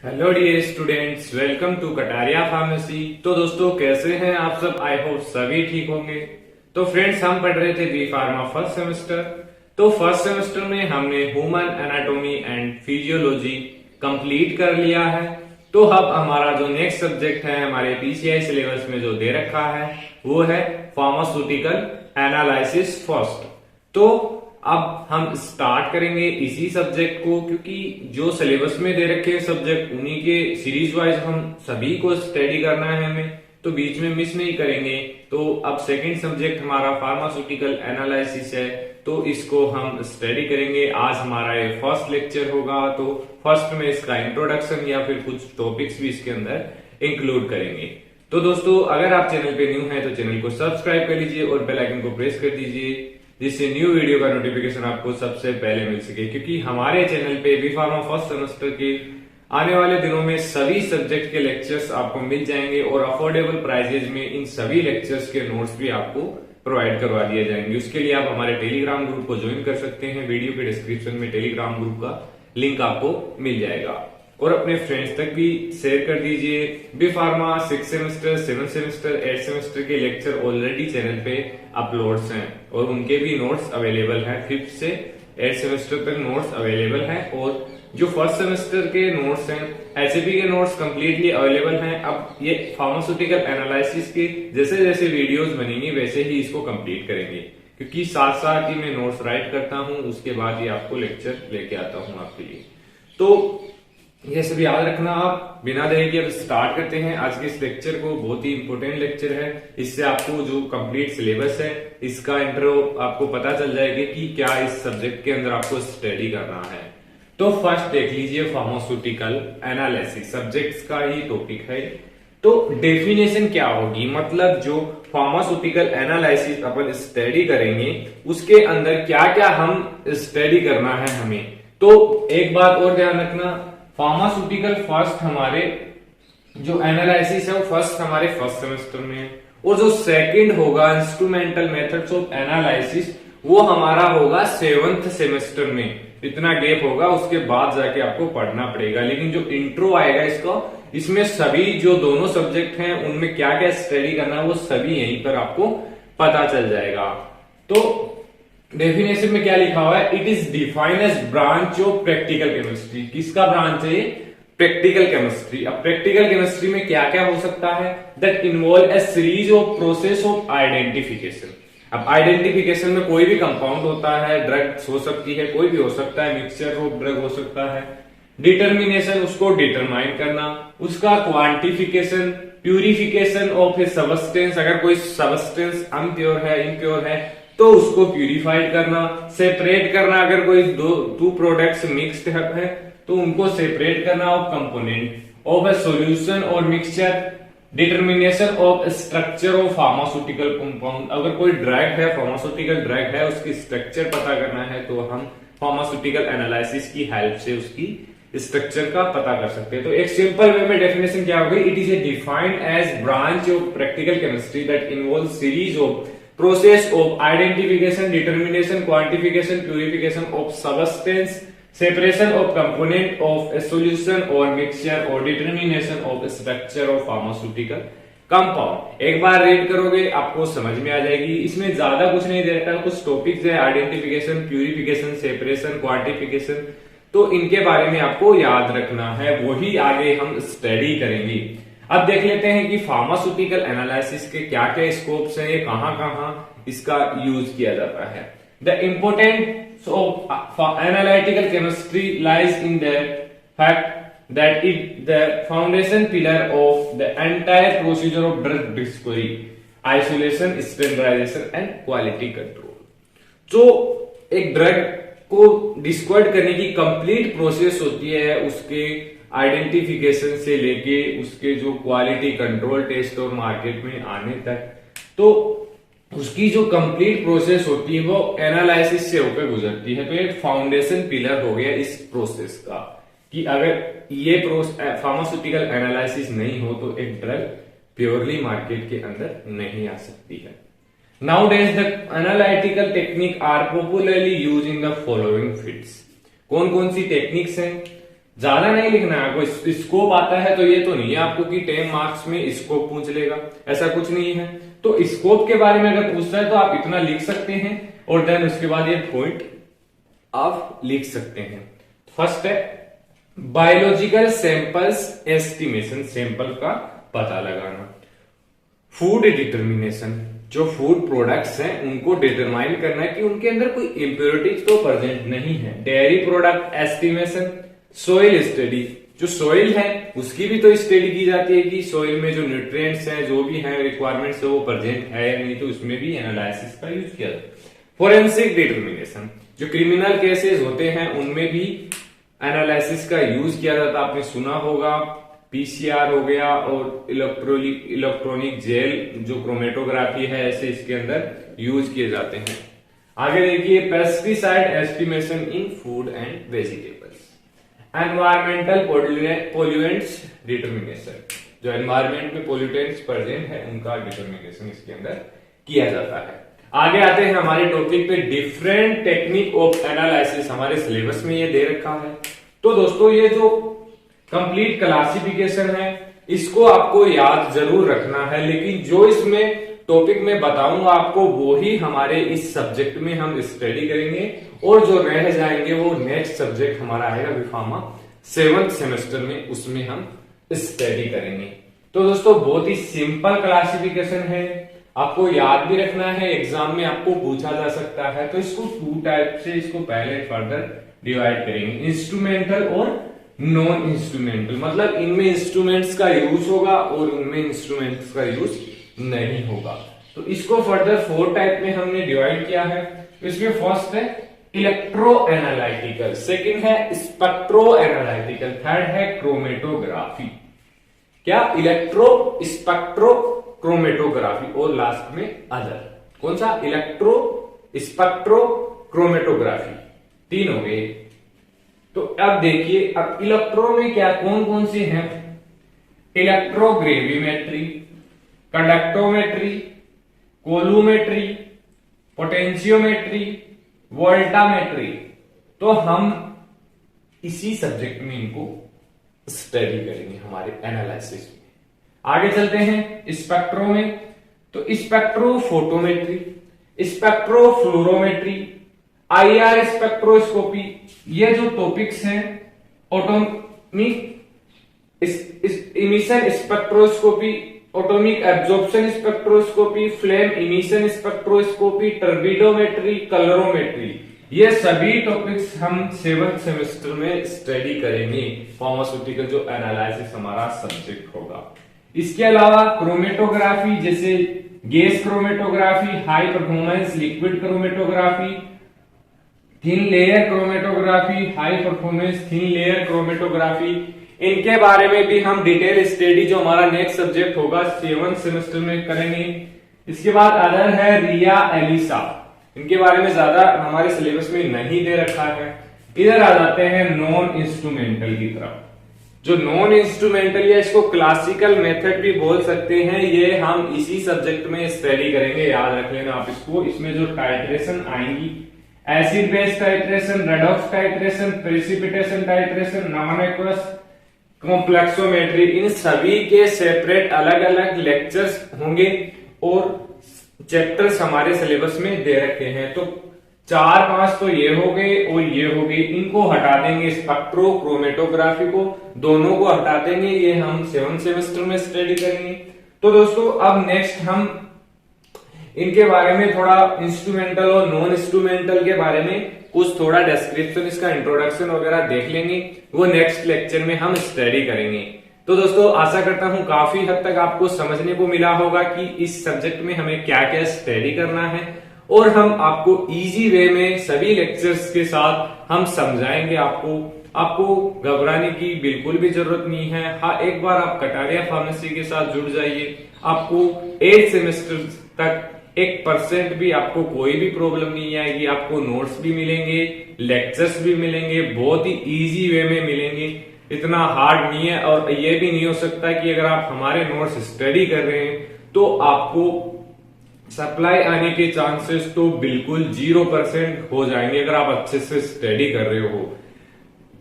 Hello dear students, welcome to Kataria pharmacy. तो दोस्तों कैसे हैं आप सब? आई होप सभी ठीक होंगे। तो फ्रेंड्स, हम पढ़ रहे थे बी फार्मा फर्स्ट सेमेस्टर। तो फर्स्ट सेमेस्टर में हमने human anatomy and physiology complete कर लिया है। तो अब हमारा जो नेक्स्ट सब्जेक्ट है हमारे पीसीआई सिलेबस में जो दे रखा है वो है फार्मास्यूटिकल एनालिसिस फर्स्ट। तो अब हम स्टार्ट करेंगे इसी सब्जेक्ट को, क्योंकि जो सिलेबस में दे रखे हैं सब्जेक्ट उन्हीं के सीरीज वाइज हम सभी को स्टडी करना है हमें, तो बीच में मिस नहीं करेंगे। तो अब सेकंड सब्जेक्ट हमारा फार्मास्यूटिकल एनालिसिस है, तो इसको हम स्टडी करेंगे। आज हमारा ये फर्स्ट लेक्चर होगा, तो फर्स्ट में इसका इंट्रोडक्शन या फिर कुछ टॉपिक्स भी इसके अंदर इंक्लूड करेंगे। तो दोस्तों, अगर आप चैनल पे न्यू हैं तो चैनल को सब्सक्राइब कर लीजिए और बेल आइकन को प्रेस कर दीजिए, जिससे न्यू वीडियो का नोटिफिकेशन आपको सबसे पहले मिल सके। क्योंकि हमारे चैनल पे बी फार्मा फर्स्ट सेमेस्टर के आने वाले दिनों में सभी सब्जेक्ट के लेक्चर्स आपको मिल जाएंगे और अफोर्डेबल प्राइजेज में इन सभी लेक्चर्स के नोट्स भी आपको प्रोवाइड करवा दिए जाएंगे। उसके लिए आप हमारे टेलीग्राम ग्रुप को ज्वाइन कर सकते हैं। वीडियो के डिस्क्रिप्शन में टेलीग्राम ग्रुप का लिंक आपको मिल जाएगा और अपने फ्रेंड्स तक भी शेयर कर दीजिए। B pharma 6 semester, 7 semester, 8 semester के लेक्चर ऑलरेडी चैनल पे अपलोड्स हैं और उनके भी नोट्स अवेलेबल हैं। 5th से 8 सेमेस्टर तक नोट्स अवेलेबल हैं और जो फर्स्ट सेमेस्टर के नोट्स हैं, एचएपी के नोट्स कंप्लीटली अवेलेबल हैं। अब ये फार्मास्यूटिकल एनालिसिस के जैसे जैसे वीडियोस बनेंगी वैसे ही इसको कंप्लीट करेंगे, क्योंकि साथ साथ ही मैं नोट्स राइट करता हूँ, उसके बाद ही आपको लेक्चर लेके आता हूँ आपके लिए। तो ये सब याद रखना आप। बिना देरी के अब स्टार्ट करते हैं आज के इस लेक्चर को। बहुत ही इंपॉर्टेंट लेक्चर है। इससे आपको जो कंप्लीट सिलेबस है इसका इंट्रो आपको पता चल जाएगा कि क्या इस सब्जेक्ट के अंदर आपको स्टडी करना है। तो फर्स्ट देख लीजिए, फार्मास्यूटिकल एनालिसिस सब्जेक्ट्स का ही टॉपिक है। तो डेफिनेशन क्या होगी, मतलब जो फार्मास्यूटिकल एनालिसिस अपन स्टडी करेंगे उसके अंदर क्या क्या हम स्टडी करना है हमें। तो एक बात और ध्यान रखना, फार्मास्यूटिकल फर्स्ट हमारे जो एनालिसिस है वो फर्स्ट हमारे फर्स्ट सेमेस्टर में है और जो सेकंड होगा इंस्ट्रूमेंटल मेथड्स ऑफ एनालिसिस वो हमारा होगा 7th सेमेस्टर में। इतना गैप होगा, उसके बाद जाके आपको पढ़ना पड़ेगा। लेकिन जो इंट्रो आएगा इसका, इसमें सभी जो दोनों सब्जेक्ट हैं उनमें क्या क्या स्टडी करना है वो सभी यहीं पर आपको पता चल जाएगा। तो डेफिनेशन में क्या लिखा हुआ है, it is defined as branch of practical chemistry. किसका ब्रांच है? Practical chemistry. अब प्रैक्टिकल केमिस्ट्री में क्या क्या हो सकता है? That involve a series of process of identification. अब आइडेंटिफिकेशन में कोई भी कंपाउंड होता है, ड्रग्स हो सकती है, कोई भी हो सकता है, मिक्सचर ऑफ ड्रग हो सकता है। डिटर्मिनेशन, उसको डिटरमाइन करना, उसका quantification, purification of A substance. अगर कोई सबस्टेंस अनप्योर है, इम्प्योर है तो उसको प्यूरिफाइड करना, सेपरेट करना। अगर कोई टू प्रोडक्ट्स मिक्स्ड है तो उनको सेपरेट करना। Of component of a solution और mixture, determination of structure of pharmaceutical compound. अगर कोई ड्रग है, फार्मास्यूटिकल ड्रग है, उसकी स्ट्रक्चर पता करना है तो हम फार्मास्यूटिकल एनालिसिस की हेल्प से उसकी स्ट्रक्चर का पता कर सकते हैं। तो एक सिंपल वे में डेफिनेशन क्या होगी, it is a defined as branch of practical chemistry that involve series of process of identification, determination, quantification, purification of substance, separation of component of a solution or mixture or determination of structure of pharmaceutical compound। एक बार read करोगे आपको समझ में आ जाएगी। इसमें ज्यादा कुछ नहीं दे रखा, कुछ टॉपिक्स है, आइडेंटिफिकेशन, प्यूरिफिकेशन, सेपरेशन, क्वांटिफिकेशन, तो इनके बारे में आपको याद रखना है, वही आगे हम स्टडी करेंगे। अब देख लेते हैं कि फार्मास्यूटिकल एनालिसिस के क्या क्या स्कोप्स हैं, ये कहां कहां इसका यूज किया जाता है। The importance of analytical chemistry lies in the fact that it the foundation pillar of the entire procedure of drug discovery, isolation, standardisation and quality control. जो एक ड्रग को डिस्कवर करने की कंप्लीट प्रोसेस होती है, उसके आइडेंटिफिकेशन से लेके उसके जो क्वालिटी कंट्रोल टेस्ट और मार्केट में आने तक, तो उसकी जो कंप्लीट प्रोसेस होती है वो एनालिसिस से होकर गुजरती है। तो एक फाउंडेशन पिलर हो गया इस प्रोसेस का कि अगर ये फार्मास्यूटिकल एनालिसिस नहीं हो तो एक ड्रग प्योरली मार्केट के अंदर नहीं आ सकती है। Nowadays the analytical technique are popularly used in the following fields। कौन कौन सी टेक्निक्स हैं? ज्यादा नहीं लिखना है। आपको स्कोप आता है तो ये तो नहीं है आपको कि 10 मार्क्स में स्कोप पूछ लेगा, ऐसा कुछ नहीं है। तो स्कोप के बारे में अगर पूछता है तो आप इतना लिख सकते हैं और देन उसके बाद ये पॉइंट आप लिख सकते हैं। फर्स्ट है बायोलॉजिकल सैंपल्स एस्टिमेशन, सैंपल का पता लगाना। फूड डिटर्मिनेशन, जो फूड प्रोडक्ट्स हैं उनको डिटरमाइन करना है कि उनके अंदर कोई इंप्योरिटीज तो प्रेजेंट नहीं है। Dairy product estimation. Soil study, जो सोइल है उसकी भी तो स्टडी की जाती है कि सोइल में जो न्यूट्रिएंट्स हैं, जो भी हैं रिक्वायरमेंट्स है वो प्रेजेंट है या नहीं, तो उसमें भी एनालिसिस का यूज किया जाता है। फोरेंसिक डिटर्मिनेशन, जो क्रिमिनल केसेस होते हैं उनमें भी एनालिसिस का यूज किया जाता है, आपने सुना होगा। पीसीआर हो गया और इलेक्ट्रॉनिक जेल जो क्रोमेटोग्राफी है, ऐसे इसके अंदर यूज किए जाते हैं। आगे देखिए pesticide estimation in food and vegetables. Environmental pollutants determination, जो एनवायरमेंट में पोल्यूटेंट्स प्रेजेंट है उनका डिटर्मिनेशन इसके अंदर किया जाता है। आगे आते हैं हमारे टॉपिक पे, डिफरेंट टेक्निक ऑफ एनालिसिस। हमारे सिलेबस में ये दे रखा है। तो दोस्तों ये जो कंप्लीट क्लासिफिकेशन है इसको आपको याद जरूर रखना है, लेकिन जो इसमें टॉपिक में बताऊंगा आपको वो ही हमारे इस सब्जेक्ट में हम स्टडी करेंगे, और जो रह जाएंगे वो नेक्स्ट सब्जेक्ट हमारा आएगा बीफार्मा 7th सेमेस्टर में, उसमें हम स्टडी करेंगे। तो दोस्तों बहुत ही सिंपल क्लासिफिकेशन है, आपको याद भी रखना है, एग्जाम में आपको पूछा जा सकता है। तो इसको 2 टाइप से इसको पहले फर्दर डिवाइड करेंगे, इंस्ट्रूमेंटल और नॉन इंस्ट्रूमेंटल। मतलब इनमें इंस्ट्रूमेंट्स का यूज होगा और उनमें इंस्ट्रूमेंट्स का यूज नहीं होगा। तो इसको फर्दर 4 टाइप में हमने डिवाइड किया है। इसमें फर्स्ट है इलेक्ट्रो एनालिटिकल, सेकेंड है स्पेक्ट्रो एनालिटिकल, थर्ड है क्रोमेटोग्राफी। क्या? इलेक्ट्रो, स्पेक्ट्रो, क्रोमेटोग्राफी, और लास्ट में अदर। कौन सा? इलेक्ट्रो, स्पेक्ट्रो, क्रोमेटोग्राफी, 3 हो गए। तो अब देखिए, अब इलेक्ट्रो में क्या कौन कौन से हैं? इलेक्ट्रोग्रेविमेट्री, कंडक्टोमेट्री, कोलूमेट्री, पोटेंशियोमेट्री, वोल्टामेट्री। तो हम इसी सब्जेक्ट में इनको स्टडी करेंगे हमारे एनालिसिस में। आगे चलते हैं स्पेक्ट्रो में। तो स्पेक्ट्रोफोटोमेट्री, स्पेक्ट्रोफ्लोरोमेट्री, आईआर स्पेक्ट्रोस्कोपी, ये जो टॉपिक्स हैं, atomic emission spectroscopy, atomic absorption spectroscopy, flame emission spectroscopy, turbidimetry, colorimetry, ये सभी टॉपिक्स हम 7th सेमेस्टर में स्टडी करेंगे। फार्मास्यूटिकल जो एनालिसिस हमारा सब्जेक्ट होगा। इसके अलावा क्रोमेटोग्राफी, जैसे gas chromatography, high performance liquid chromatography, thin layer chromatography, high performance thin layer chromatography, इनके बारे में भी हम डिटेल स्टडी जो हमारा नेक्स्ट सब्जेक्ट होगा 7th सेमेस्टर में करेंगे। इसके बाद अदर है रिया, एलिसा, इनके बारे में ज्यादा हमारे सिलेबस में नहीं दे रखा है। इधर आ जाते हैं नॉन इंस्ट्रूमेंटल की तरफ। जो नॉन इंस्ट्रूमेंटल या इसको क्लासिकल मेथड भी बोल सकते हैं, ये हम इसी सब्जेक्ट में स्टडी करेंगे, याद रख लेना आप इसको। इसमें जो टाइट्रेशन आएंगी, acid base titration, redox titration, precipitation titration, non aqueous, complexometry, इन सभी के सेपरेट अलग अलग लेक्चर्स होंगे और चैप्टर्स हमारे सिलेबस में दे रखे हैं। तो 4-5 तो ये हो गए और ये हो गए, इनको हटा देंगे। स्पेक्ट्रो क्रोमेटोग्राफी को, दोनों को हटा देंगे, ये हम 7th सेमेस्टर में स्टडी करेंगे। तो दोस्तों अब नेक्स्ट हम इनके बारे में थोड़ा इंस्ट्रूमेंटल और नॉन इंस्ट्रूमेंटल के बारे में कुछ थोड़ा डिस्क्रिप्शन, इसका इंट्रोडक्शन वगैरह देख लेंगे, वो नेक्स्ट लेक्चर में हम स्टडी करेंगे। तो दोस्तों आशा करता हूं काफी हद तक आपको समझने को मिला होगा कि इस सब्जेक्ट में हमें क्या क्या स्टडी करना है, और हम आपको इजी वे में सभी लेक्चर्स के साथ हम समझाएंगे। आपको घबराने की बिल्कुल भी जरूरत नहीं है। हाँ, एक बार आप कटारिया फार्मेसी के साथ जुड़ जाइए, आपको 8 सेमेस्टर तक 1% भी आपको कोई भी प्रॉब्लम नहीं आएगी। आपको नोट्स भी मिलेंगे, लेक्चर्स भी मिलेंगे, बहुत ही इजी वे में मिलेंगे, इतना हार्ड नहीं है। और ये भी नहीं हो सकता कि अगर आप हमारे नोट्स स्टडी कर रहे हैं तो आपको सप्लाई आने के चांसेस तो बिल्कुल 0% हो जाएंगे अगर आप अच्छे से स्टडी कर रहे हो।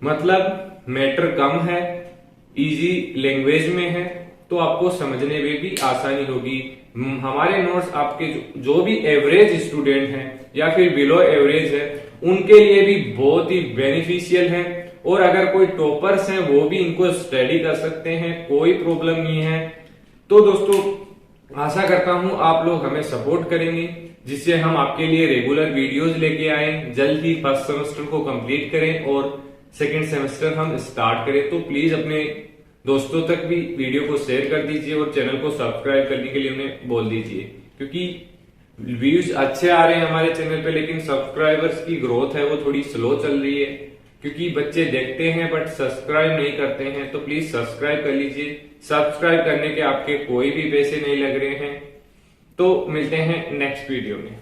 मतलब मैटर कम है, इजी लैंग्वेज में है, तो आपको समझने में भी आसानी होगी। हमारे नोट्स आपके जो भी एवरेज स्टूडेंट हैं या फिर बिलो एवरेज है उनके लिए भी बहुत ही बेनिफिशियल है, और अगर कोई टॉपर्स हैं वो भी इनको स्टडी कर सकते हैं, कोई प्रॉब्लम नहीं है। तो दोस्तों आशा करता हूं आप लोग हमें सपोर्ट करेंगे, जिससे हम आपके लिए रेगुलर वीडियोस लेके आए, जल्द ही फर्स्ट सेमेस्टर को कंप्लीट करें और सेकेंड सेमेस्टर हम स्टार्ट करें। तो प्लीज अपने दोस्तों तक भी वीडियो को शेयर कर दीजिए और चैनल को सब्सक्राइब करने के लिए उन्हें बोल दीजिए, क्योंकि व्यूज अच्छे आ रहे हैं हमारे चैनल पे, लेकिन सब्सक्राइबर्स की ग्रोथ है वो थोड़ी स्लो चल रही है, क्योंकि बच्चे देखते हैं बट सब्सक्राइब नहीं करते हैं। तो प्लीज सब्सक्राइब कर लीजिए, सब्सक्राइब करने के आपके कोई भी पैसे नहीं लग रहे हैं। तो मिलते हैं नेक्स्ट वीडियो में।